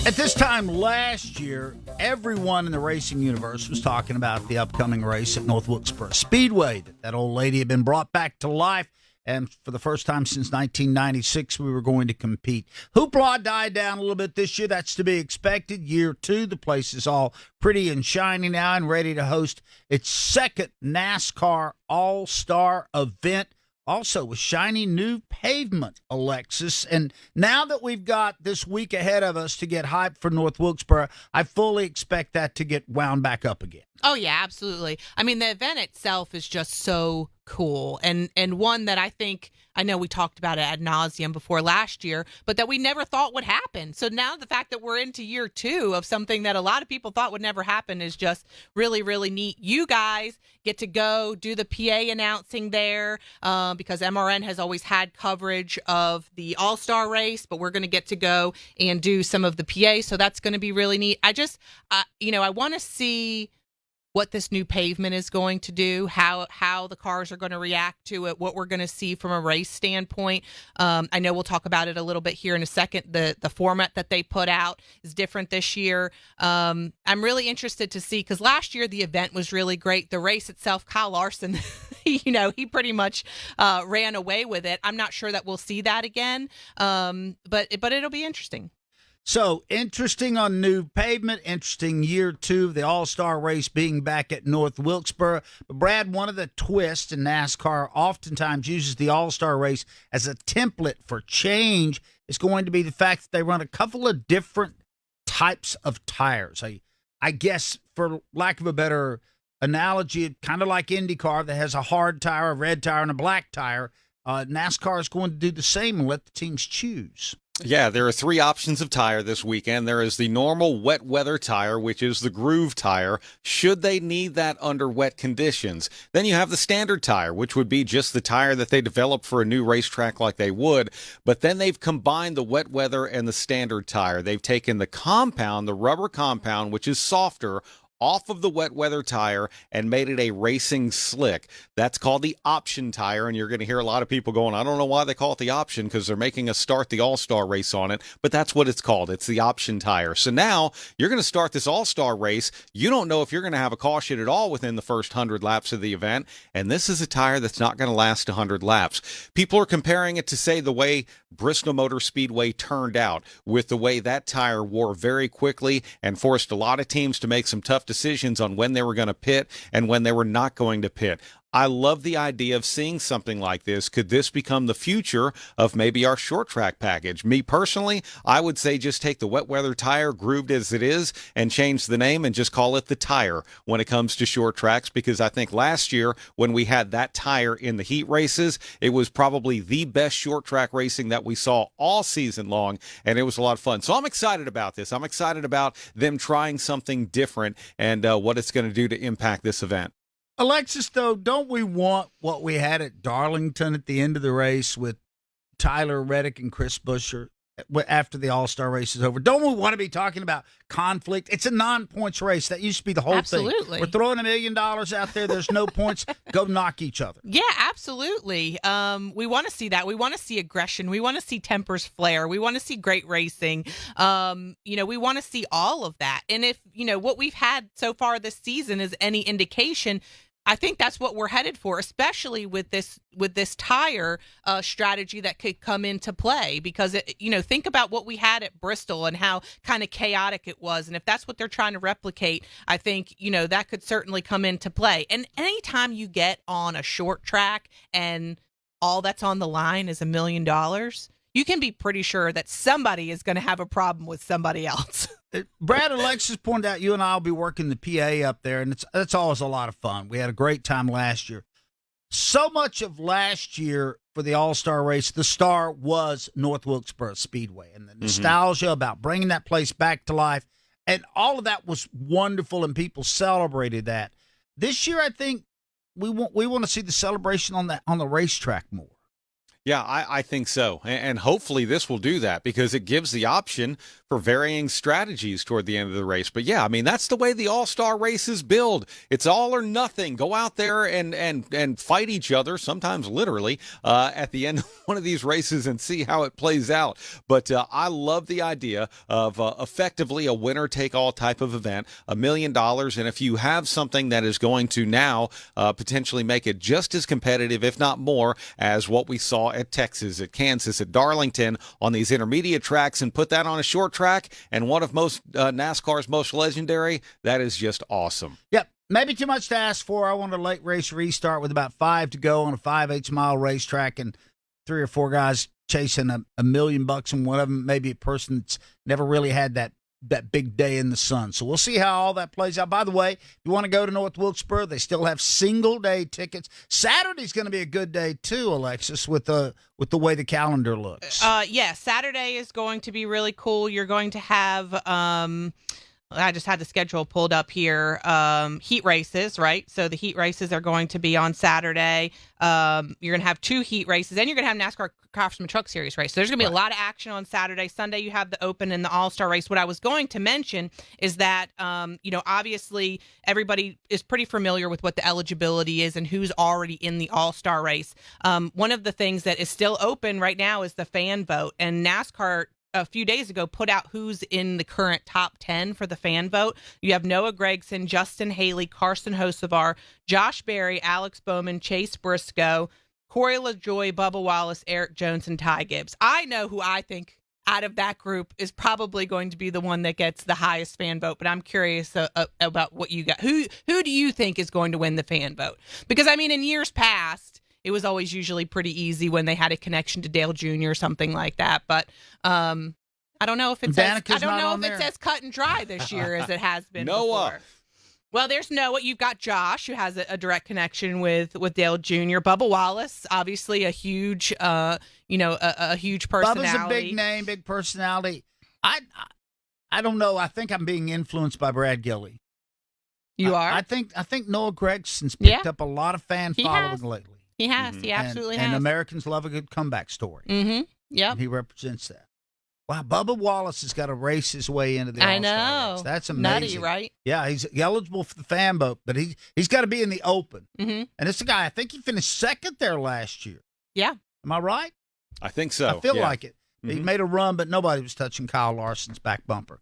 At this time last year, everyone in the racing universe was talking about the upcoming race at North Wilkesboro Speedway. That old lady had been brought back to life, and for the first time since 1996, we were going to compete. Hoopla died down a little bit this year. That's to be expected. Year two, the place is all pretty and shiny now and ready to host its second NASCAR All-Star event. Also with shiny new pavement, Alexis. And now that we've got this week ahead of us to get hyped for North Wilkesboro, I fully expect that to get wound back up again. Oh, yeah, absolutely. I mean, the event itself is just so cool, and one that I know we talked about it ad nauseum before last year, but that we never thought would happen. So now the fact that we're into year two of something that a lot of people thought would never happen is just really, really neat. You guys get to go do the PA announcing there because MRN has always had coverage of the All-Star Race, but we're going to get to go and do some of the PA, so that's going to be really neat. I just, I want to see what this new pavement is going to do, how the cars are going to react to it, what we're going to see from a race standpoint. I know we'll talk about it a little bit here in a second. The format that they put out is different this year. I'm really interested to see, because last year the event was really great. The race itself, Kyle Larson, he pretty much ran away with it. I'm not sure that we'll see that again, but it'll be interesting. So, interesting on new pavement, interesting year two of the All-Star Race being back at North Wilkesboro. But, Brad, one of the twists in NASCAR oftentimes uses the All-Star Race as a template for change is going to be the fact that they run a couple of different types of tires. I guess, for lack of a better analogy, kind of like IndyCar that has a hard tire, a red tire, and a black tire. NASCAR is going to do the same and let the teams choose. Yeah, there are three options of tire this weekend. There is the normal wet weather tire, which is the groove tire, should they need that under wet conditions. Then you have the standard tire, which would be just the tire that they develop for a new racetrack like they would. But then they've combined the wet weather and the standard tire. They've taken the compound, the rubber compound, which is softer, off of the wet weather tire and made it a racing slick. That's called the option tire, and you're going to hear a lot of people going, I don't know why they call it the option, because they're making us start the All-Star Race on it, but that's what it's called. It's the option tire. So now you're going to start this All-Star Race. You don't know if you're going to have a caution at all within the first 100 laps of the event, and this is a tire that's not going to last 100 laps. People are comparing it to, say, the way Bristol Motor Speedway turned out, with the way that tire wore very quickly and forced a lot of teams to make some tough decisions on when they were going to pit and when they were not going to pit. I love the idea of seeing something like this. Could this become the future of maybe our short track package? Me personally, I would say just take the wet weather tire, grooved as it is, and change the name and just call it the tire when it comes to short tracks, because I think last year when we had that tire in the heat races, it was probably the best short track racing that we saw all season long, and it was a lot of fun. So I'm excited about this. I'm excited about them trying something different and what it's going to do to impact this event. Alexis, though, don't we want what we had at Darlington at the end of the race with Tyler Reddick and Chris Buescher after the All-Star race is over? Don't we want to be talking about conflict? It's a non-points race. That used to be the whole absolutely. thing. We're throwing $1 million out there. There's no points. Go knock each other. Yeah, absolutely. We want to see that. We want to see aggression. We want to see tempers flare. We want to see great racing. We want to see all of that. And if, what we've had so far this season is any indication, I think that's what we're headed for, especially with this tire strategy that could come into play. Because think about what we had at Bristol and how kind of chaotic it was, and if that's what they're trying to replicate, I think that could certainly come into play. And anytime you get on a short track and all that's on the line is $1 million, you can be pretty sure that somebody is going to have a problem with somebody else. Brad, Alexis pointed out you and I will be working the PA up there, and it's always a lot of fun. We had a great time last year. So much of last year for the All-Star Race, the star was North Wilkesboro Speedway, and the nostalgia about bringing that place back to life, and all of that was wonderful, and people celebrated that. This year, I think we want to see the celebration on the racetrack more. Yeah, I think so. And hopefully this will do that because it gives the option for varying strategies toward the end of the race. But yeah, I mean, that's the way the All-Star races build. It's all or nothing. Go out there and fight each other, sometimes literally, at the end of one of these races and see how it plays out. But I love the idea of effectively a winner-take-all type of event, $1 million. And if you have something that is going to now potentially make it just as competitive, if not more, as what we saw at Texas, at Kansas, at Darlington on these intermediate tracks, and put that on a short track and one of NASCAR's most legendary, that is just awesome. Yep. Maybe too much to ask for. I want a late race restart with about 5 to go on a 5/8 mile racetrack and 3 or 4 guys chasing $1 million, and one of them maybe a person that's never really had that big day in the sun. So we'll see how all that plays out. By the way, if you want to go to North Wilkesboro, they still have single-day tickets. Saturday's going to be a good day too, Alexis, with the way the calendar looks. Yeah, Saturday is going to be really cool. You're going to have I just had the schedule pulled up here. Heat races, right? So the heat races are going to be on Saturday. You're going to have 2 heat races, and you're going to have NASCAR Craftsman Truck Series race. So there's going to be a lot of action on Saturday. Sunday, you have the Open and the All-Star race. What I was going to mention is that, obviously everybody is pretty familiar with what the eligibility is and who's already in the All-Star race. One of the things that is still open right now is the fan vote, and NASCAR a few days ago put out who's in the current top 10 for the fan vote. You have Noah Gragson, Justin Haley, Carson Hocevar, Josh Berry, Alex Bowman, Chase Briscoe, Corey LaJoie, Bubba Wallace, Eric Jones, and Ty Gibbs. I know who I think out of that group is probably going to be the one that gets the highest fan vote, but I'm curious about what you got. Who do you think is going to win the fan vote? Because, I mean, in years past, it was always usually pretty easy when they had a connection to Dale Jr. or something like that. But I don't know if it's as cut and dry this year as it has been Noah. Before. Well, there's Noah. You've got Josh, who has a direct connection with Dale Jr. Bubba Wallace, obviously a huge, a huge personality. Bubba's a big name, big personality. I don't know. I think I'm being influenced by Brad Gilley. You are? I think Noah Gregson's picked up a lot of fan following lately. He has. He absolutely has. And Americans love a good comeback story. Mm-hmm. Yeah. He represents that. Wow, Bubba Wallace has got to race his way into the All-Star race. That's amazing. Nutty, right? Yeah, he's eligible for the fan vote, but he's got to be in the Open. Mm-hmm. And it's a guy, I think he finished second there last year. Yeah. Am I right? I think so. I feel like it. Mm-hmm. He made a run, but nobody was touching Kyle Larson's back bumper.